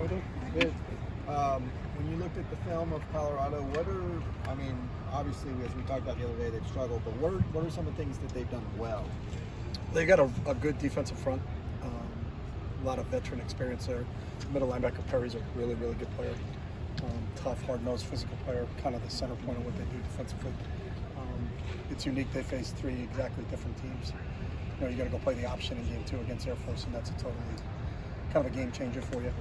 Good. When you looked at the film of Colorado, obviously, as we talked about the other day, they've struggled, but what are some of the things that they've done well? They got a good defensive front, a lot of veteran experience there. Middle linebacker Perry's a really, really good player. Tough, hard-nosed, physical player, kind of the center point of what they do defensively. It's unique. They face three exactly different teams. You got to go play the option in game 2 against Air Force, and that's a totally kind of a game changer for you.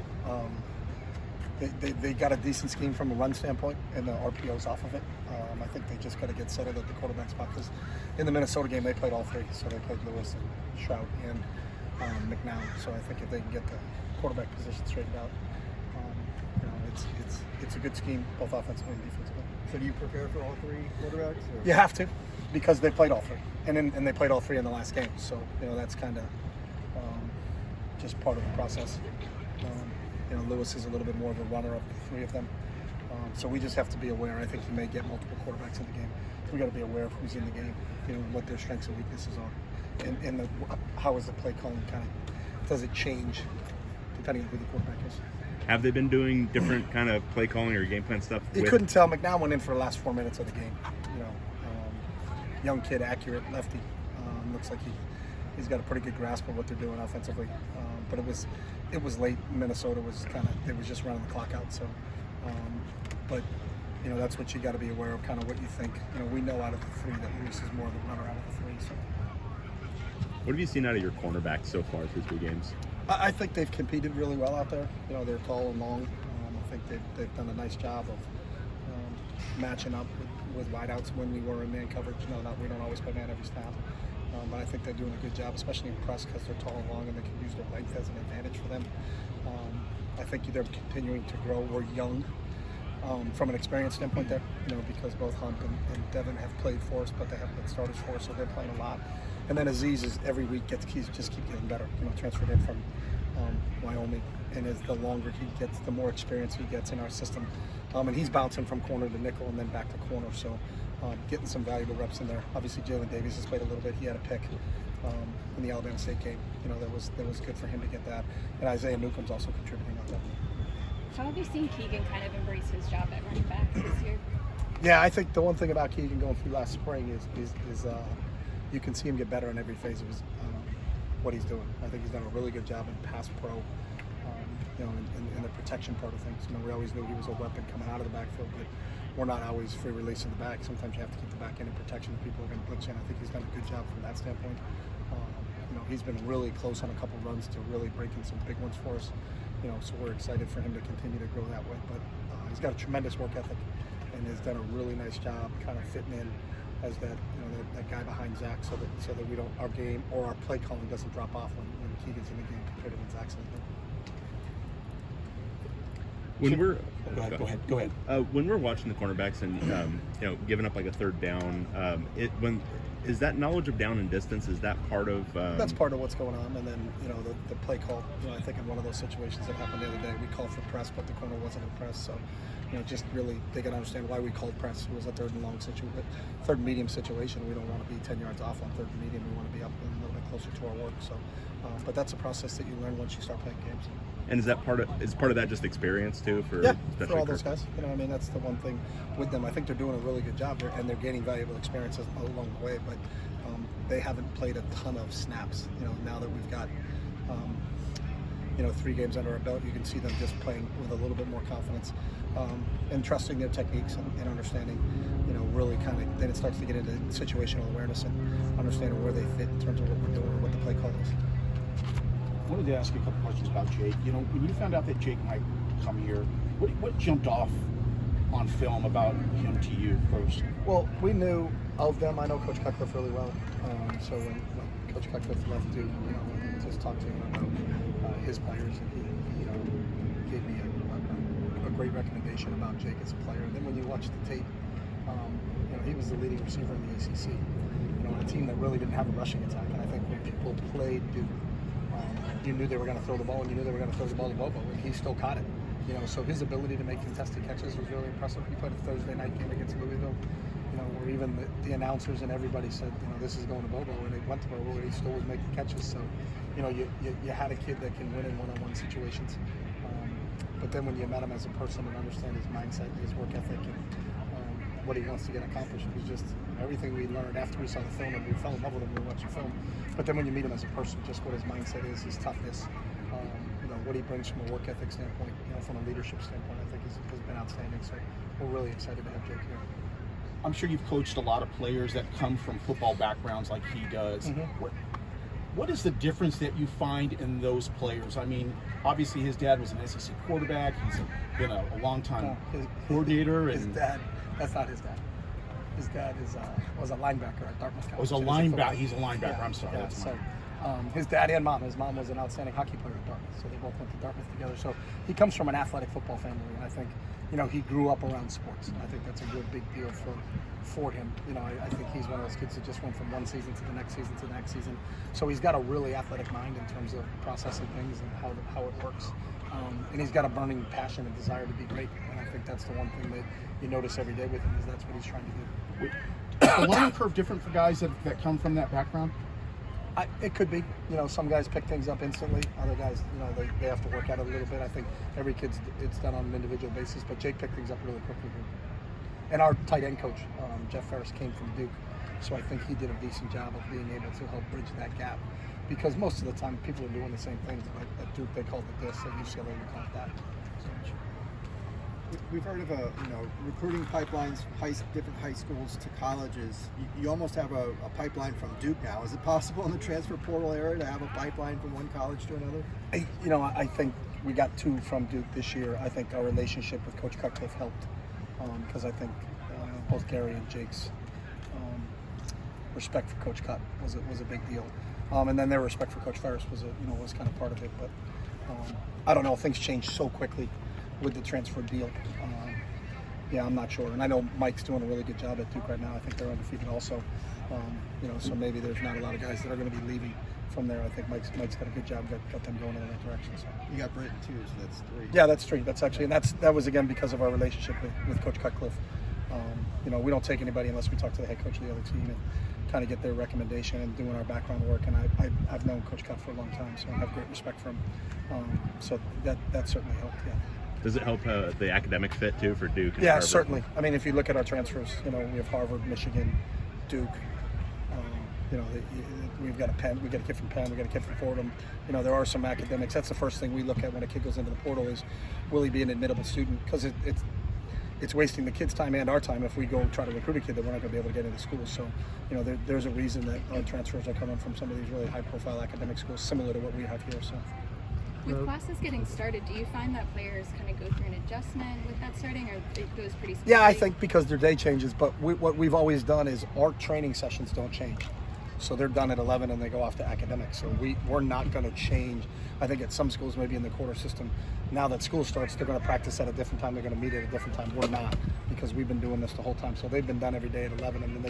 They got a decent scheme from a run standpoint, and the RPO's off of it. I think they just got to get settled at the quarterback spot, because in the Minnesota game they played all three. So they played Lewis and Stroud and McDannald. So I think if they can get the quarterback position straightened out, it's a good scheme, both offensively and defensively. So do you prepare for all three quarterbacks? Or? You have to, because they played all three, and they played all three in the last game. So that's kind of just part of the process. Lewis is a little bit more of a runner of the three of them. So we just have to be aware. I think you may get multiple quarterbacks in the game. We got to be aware of who's in the game, what their strengths and weaknesses are, and how is the play calling kind of, does it change depending on who the quarterback is. Have they been doing different kind of play calling or game plan stuff? You couldn't tell. McNown went in for the last 4 minutes of the game. Young kid, accurate lefty. Looks like he's got a pretty good grasp of what they're doing offensively. But it was late. Minnesota was they was just running the clock out. So, but that's what you got to be aware of. Kind of what you think. We know out of the three that Lewis is more of a runner out of the three. So. What have you seen out of your cornerbacks so far through 3 games? I think they've competed really well out there. They're tall and long. I think they've done a nice job of matching up with wideouts when we were in man coverage. We don't always play man every snap. But I think they're doing a good job, especially in press, because they're tall and long and they can use their length as an advantage for them. I think they're continuing to grow. We're young from an experience standpoint there, because both Hunt and Devin have played for us, but they haven't been starters for us, so they're playing a lot. And then Aziz is every week just keep getting better. Transferred in from Wyoming, and as the longer he gets, the more experience he gets in our system. And he's bouncing from corner to nickel and then back to corner, so getting some valuable reps in there. Obviously, Jalen Davies has played a little bit. He had a pick in the Alabama State game. That was good for him to get that. And Isaiah Newcomb's also contributing on that. How have you seen Keegan kind of embrace his job at running back this year? Yeah, I think the one thing about Keegan going through last spring is you can see him get better in every phase of his what he's doing. I think he's done a really good job in pass pro, in the protection part of things. We always knew he was a weapon coming out of the backfield, but we're not always free releasing the back. Sometimes you have to keep the back end in protection. People are going to blitz in. I think he's done a good job from that standpoint. He's been really close on a couple runs to really breaking some big ones for us. So we're excited for him to continue to grow that way. But he's got a tremendous work ethic and has done a really nice job kind of fitting in as that guy behind Zach, so that we don't, our game or our play calling doesn't drop off when Keegan's in the game compared to when Zach's in the game. When we're Go ahead. When we're watching the cornerbacks and giving up like a 3rd down, is that knowledge of down and distance? Is that part of? That's part of what's going on, and then the play call. I think in one of those situations that happened the other day, we called for press, but the corner wasn't in press. So, just really they got to understand why we called press. It was a 3rd and long situation, 3rd and medium situation. We don't want to be 10 yards off on 3rd and medium. We want to be up a little bit closer to our work. So, but that's a process that you learn once you start playing games. And is part of that just experience too for for all those guys? That's the one thing with them. I think they're doing a really good job there, and they're gaining valuable experiences along the way. But they haven't played a ton of snaps. Now that we've got 3 games under our belt, you can see them just playing with a little bit more confidence and trusting their techniques and understanding. Really kind of then it starts to get into situational awareness and understanding where they fit in terms of what we're doing and what the play call is. I wanted to ask you a couple questions about Jake. When you found out that Jake might come here, what jumped off on film about him to you first? Well, we knew of them. I know Coach Cutcliffe really well. So when Coach Cutcliffe left Duke, just talked to him about his players, and he gave me a great recommendation about Jake as a player. And then when you watch the tape, he was the leading receiver in the ACC. On a team that really didn't have a rushing attack. And I think when people played Duke, you knew they were going to throw the ball, and you knew they were going to throw the ball to Bobo, and he still caught it. So his ability to make contested catches was really impressive. He played a Thursday night game against Louisville, where even the announcers and everybody said, this is going to Bobo, and it went to Bobo, and he still was making catches. So, you had a kid that can win in one-on-one situations. then when you met him as a person and understand his mindset, his work ethic, and what he wants to get accomplished, it was just everything we learned after we saw the film, and we fell in love with him when we watched the film. But then when you meet him as a person, just what his mindset is, his toughness, what he brings from a work ethic standpoint, from a leadership standpoint, I think has been outstanding. So we're really excited to have Jake here. I'm sure you've coached a lot of players that come from football backgrounds like he does. Mm-hmm. What is the difference that you find in those players? I mean, obviously his dad was an SEC quarterback. He's been a long-time coordinator. His dad, that's not his dad. His dad was a linebacker at Dartmouth College. Was a linebacker. He's a linebacker. Yeah, I'm sorry. Yeah, That's so his dad and mom. His mom was an outstanding hockey player at Dartmouth, so they both went to Dartmouth together. So he comes from an athletic football family, and I think he grew up around sports, and I think that's a real big deal for him. I think he's one of those kids that just went from one season to the next season to the next season. So he's got a really athletic mind in terms of processing things and how it works. And he's got a burning passion and desire to be great, and I think that's the one thing that you notice every day with him is that's what he's trying to do. Is the learning curve different for guys that come from that background? It could be. Some guys pick things up instantly. Other guys, they have to work at it a little bit. I think every kid's it's done on an individual basis, but Jake picked things up really quickly. And our tight end coach, Jeff Ferris, came from Duke, so I think he did a decent job of being able to help bridge that gap. Because most of the time, people are doing the same things. Like at Duke, they called it this. At UCLA, we call it that. We've heard of recruiting pipelines from different high schools to colleges. You almost have a pipeline from Duke now. Is it possible in the transfer portal era to have a pipeline from one college to another? I think we got 2 from Duke this year. I think our relationship with Coach Cutcliffe helped because I think both Gary and Jake's respect for Coach Cut was a big deal, and then their respect for Coach Ferris was kind of part of it. But I don't know. Things changed so quickly with the transfer deal. I'm not sure. And I know Mike's doing a really good job at Duke right now. I think they're undefeated also. So maybe there's not a lot of guys that are going to be leaving from there. I think Mike's got a good job, got them going in the right direction. So. You got Britain too, so that's 3. Yeah, that's 3. That's actually, and that was again because of our relationship with Coach Cutcliffe. We don't take anybody unless we talk to the head coach of the other team and kind of get their recommendation and doing our background work. And I've known Coach Cut for a long time, so I have great respect for him. So that certainly helped. Yeah. Does it help the academic fit too for Duke? And Yeah, Harvard? certainly. I mean, if you look at our transfers, we have Harvard, Michigan, Duke. We've got we got a kid from Penn, we got a kid from Fordham. There are some academics. That's the first thing we look at when a kid goes into the portal is, will he be an admittable student? Because it's wasting the kid's time and our time if we go try to recruit a kid that we're not going to be able to get into school. So, there's a reason that our transfers are coming from some of these really high-profile academic schools, similar to what we have here. So. With classes getting started, do you find that players kind of go through an adjustment with that starting, or it goes pretty smoothly? Yeah, I think because their day changes, but what we've always done is our training sessions don't change. So they're done at 11 and they go off to academics. So we're not going to change. I think at some schools, maybe in the quarter system, now that school starts, they're going to practice at a different time. They're going to meet at a different time. We're not, because we've been doing this the whole time. So they've been done every day at 11, and then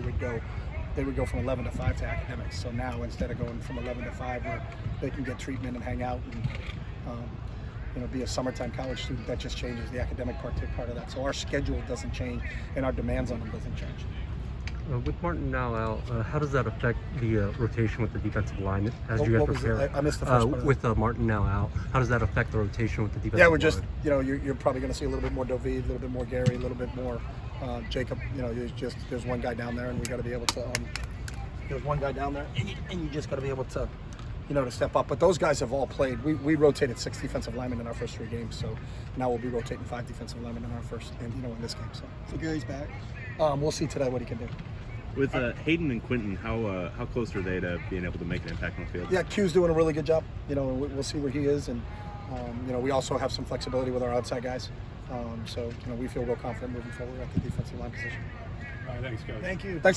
they would go from 11 to 5 to academics. So now instead of going from 11 to 5, where they can get treatment and hang out and be a summertime college student, that just changes the academic part of that. So our schedule doesn't change, and our demands on them doesn't change. With Martin now out, how does that affect the rotation with the defensive line as you guys prepare? I missed the first part. With Martin now out, how does that affect the rotation with the defensive line? Yeah, we're just, you're probably going to see a little bit more Dovi, a little bit more Gary, a little bit more Jacob. There's one guy down there, and we got to be able to. There's one guy down there, and you just got to be able to. To step up. But those guys have all played. We rotated 6 defensive linemen in our first 3 games, so now we'll be rotating 5 defensive linemen in our first, in this game. So Gary's back. We'll see today what he can do. With Hayden and Quentin, how close are they to being able to make an impact on the field? Yeah, Q's doing a really good job. We'll see where he is, and we also have some flexibility with our outside guys. So we feel real confident moving forward at the defensive line position. Thanks, guys. Thank you. Thanks.